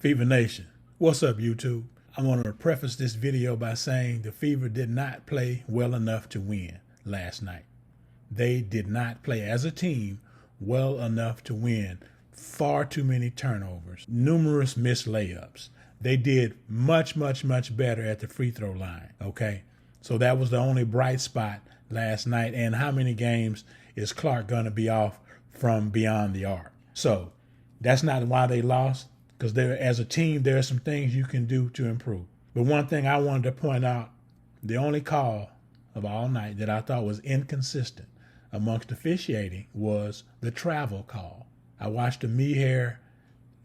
Fever Nation, what's up YouTube? I want to preface this video by saying the Fever did not play well enough to win last night. They did not play as a team well enough to win. Far too many turnovers, numerous missed layups. They did much better at the free throw line, okay? So that was the only bright spot last night. And how many games is Clark going to be off from beyond the arc? So that's not why they lost, because as a team, there are some things you can do to improve. But one thing I wanted to point out, the only call of all night that I thought was inconsistent amongst officiating was the travel call. I watched Amie Hare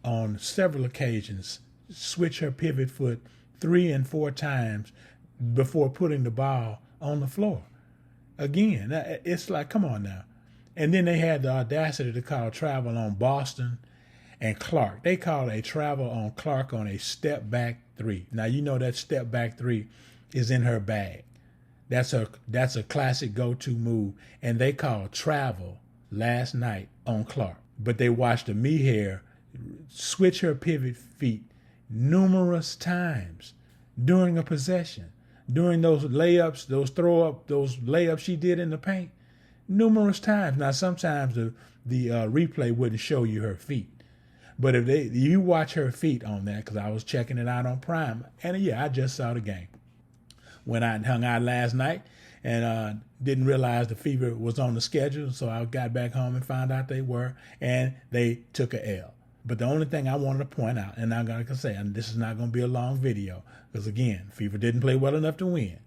on several occasions switch her pivot foot 3 and 4 times before putting the ball on the floor. Again, it's like, come on now. And then they had the audacity to call travel on Boston and Clark. They called a travel on Clark on a step back 3. Now, you know that step back 3 is in her bag. That's a classic go-to move. And they called travel last night on Clark. But they watched Amie Hare switch her pivot feet numerous times during a possession, during those layups, those layups she did in the paint, numerous times. Now, sometimes the replay wouldn't show you her feet. But if you watch her feet on that, because I was checking it out on Prime, and yeah, I just saw the game. When I hung out last night and didn't realize the Fever was on the schedule, so I got back home and found out they were, and they took a L. But the only thing I wanted to point out, and I'm going to say, and this is not going to be a long video, because again, Fever didn't play well enough to win.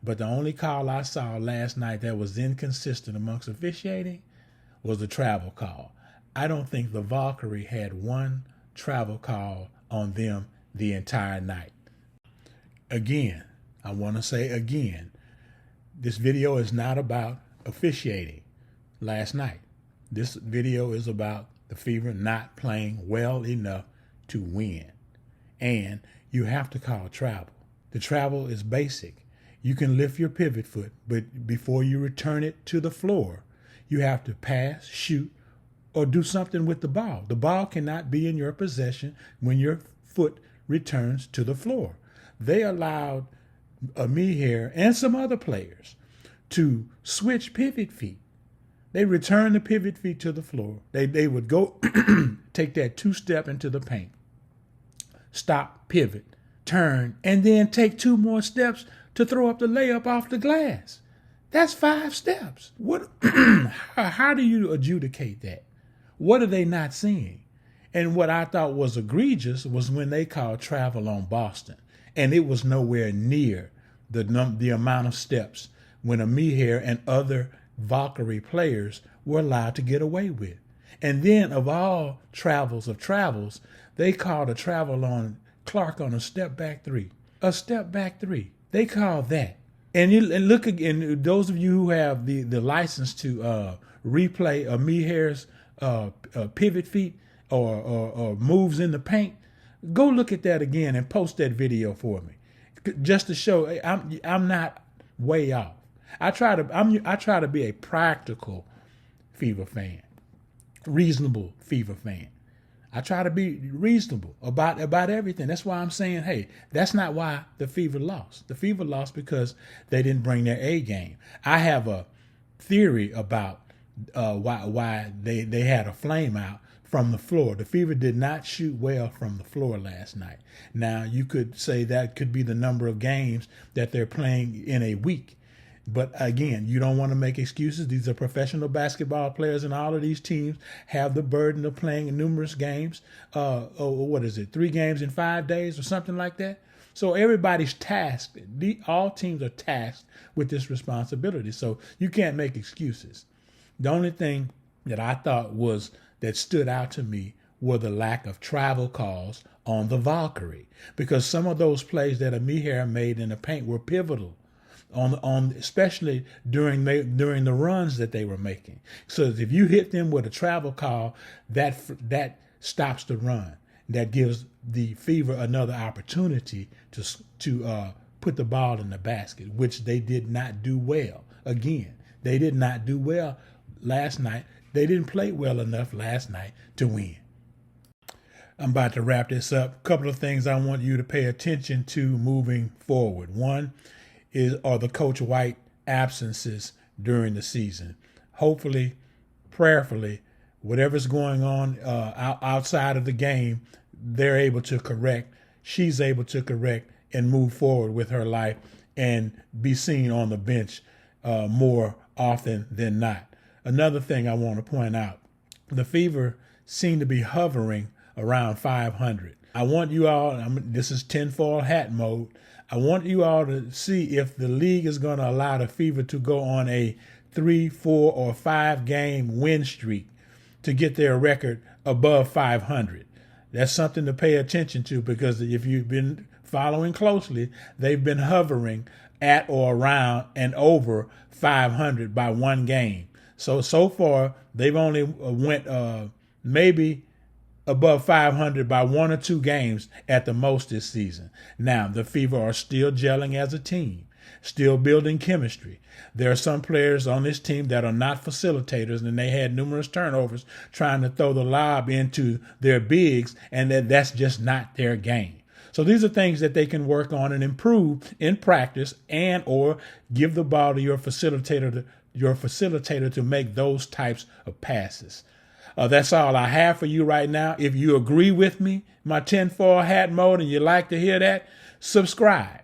But the only call I saw last night that was inconsistent amongst officiating was the travel call. I don't think the Valkyrie had one travel call on them the entire night. Again, I want to say again, this video is not about officiating last night. This video is about the Fever not playing well enough to win. And you have to call travel. The travel is basic. You can lift your pivot foot, but before you return it to the floor, you have to pass, shoot, or do something with the ball. The ball cannot be in your possession when your foot returns to the floor. They allowed Amie Hare and some other players to switch pivot feet. They returned the pivot feet to the floor. They would go take that 2-step into the paint, stop, pivot, turn, and then take 2 more steps to throw up the layup off the glass. That's 5 steps. What? How do you adjudicate that? What are they not seeing? And what I thought was egregious was when they called travel on Boston, and it was nowhere near the amount of steps when Amie Hare and other Valkyrie players were allowed to get away with. And then of all travels of travels, they called a travel on Clark on a step back 3. A step back 3. They called that. And look again, those of you who have the license to replay Amie Hare's pivot feet or moves in the paint, go look at that again and post that video for me, just to show I'm not way off. I try to be a practical Fever fan, reasonable Fever fan. I try to be reasonable about everything. That's why I'm saying, hey, that's not why the Fever lost. The Fever lost because they didn't bring their A game. I have a theory about why they had a flame out from the floor. The Fever did not shoot well from the floor last night. Now, you could say that could be the number of games that they're playing in a week. But again, you don't want to make excuses. These are professional basketball players, and all of these teams have the burden of playing numerous games. 3 games in 5 days or something like that? So everybody's tasked. All teams are tasked with this responsibility. So you can't make excuses. The only thing that I thought that stood out to me were the lack of travel calls on the Valkyrie, because some of those plays that Amie Hare made in the paint were pivotal, especially during the runs that they were making. So if you hit them with a travel call, that stops the run. That gives the Fever another opportunity to put the ball in the basket, which they did not do well. Again, they did not do well last night. They didn't play well enough last night to win. I'm about to wrap this up. A couple of things I want you to pay attention to moving forward. One are the Coach White absences during the season. Hopefully, prayerfully, whatever's going on outside of the game, they're able to correct. She's able to correct and move forward with her life and be seen on the bench more often than not. Another thing I want to point out, the Fever seem to be hovering around 500. I want you all, this is tinfoil hat mode, I want you all to see if the league is going to allow the Fever to go on a 3, 4, or 5 game win streak to get their record above 500. That's something to pay attention to, because if you've been following closely, they've been hovering at or around and over 500 by one game. So far, they've only went maybe above 500 by 1 or 2 games at the most this season. Now, the Fever are still gelling as a team, still building chemistry. There are some players on this team that are not facilitators, and they had numerous turnovers trying to throw the lob into their bigs, and that's just not their game. So these are things that they can work on and improve in practice, and or give the ball to your facilitator to make those types of passes. That's all I have for you right now. If you agree with me, my tinfoil hat mode, and you like to hear that, subscribe.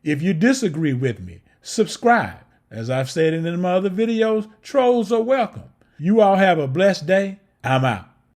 If you disagree with me, subscribe. As I've said in my other videos, trolls are welcome. You all have a blessed day. I'm out.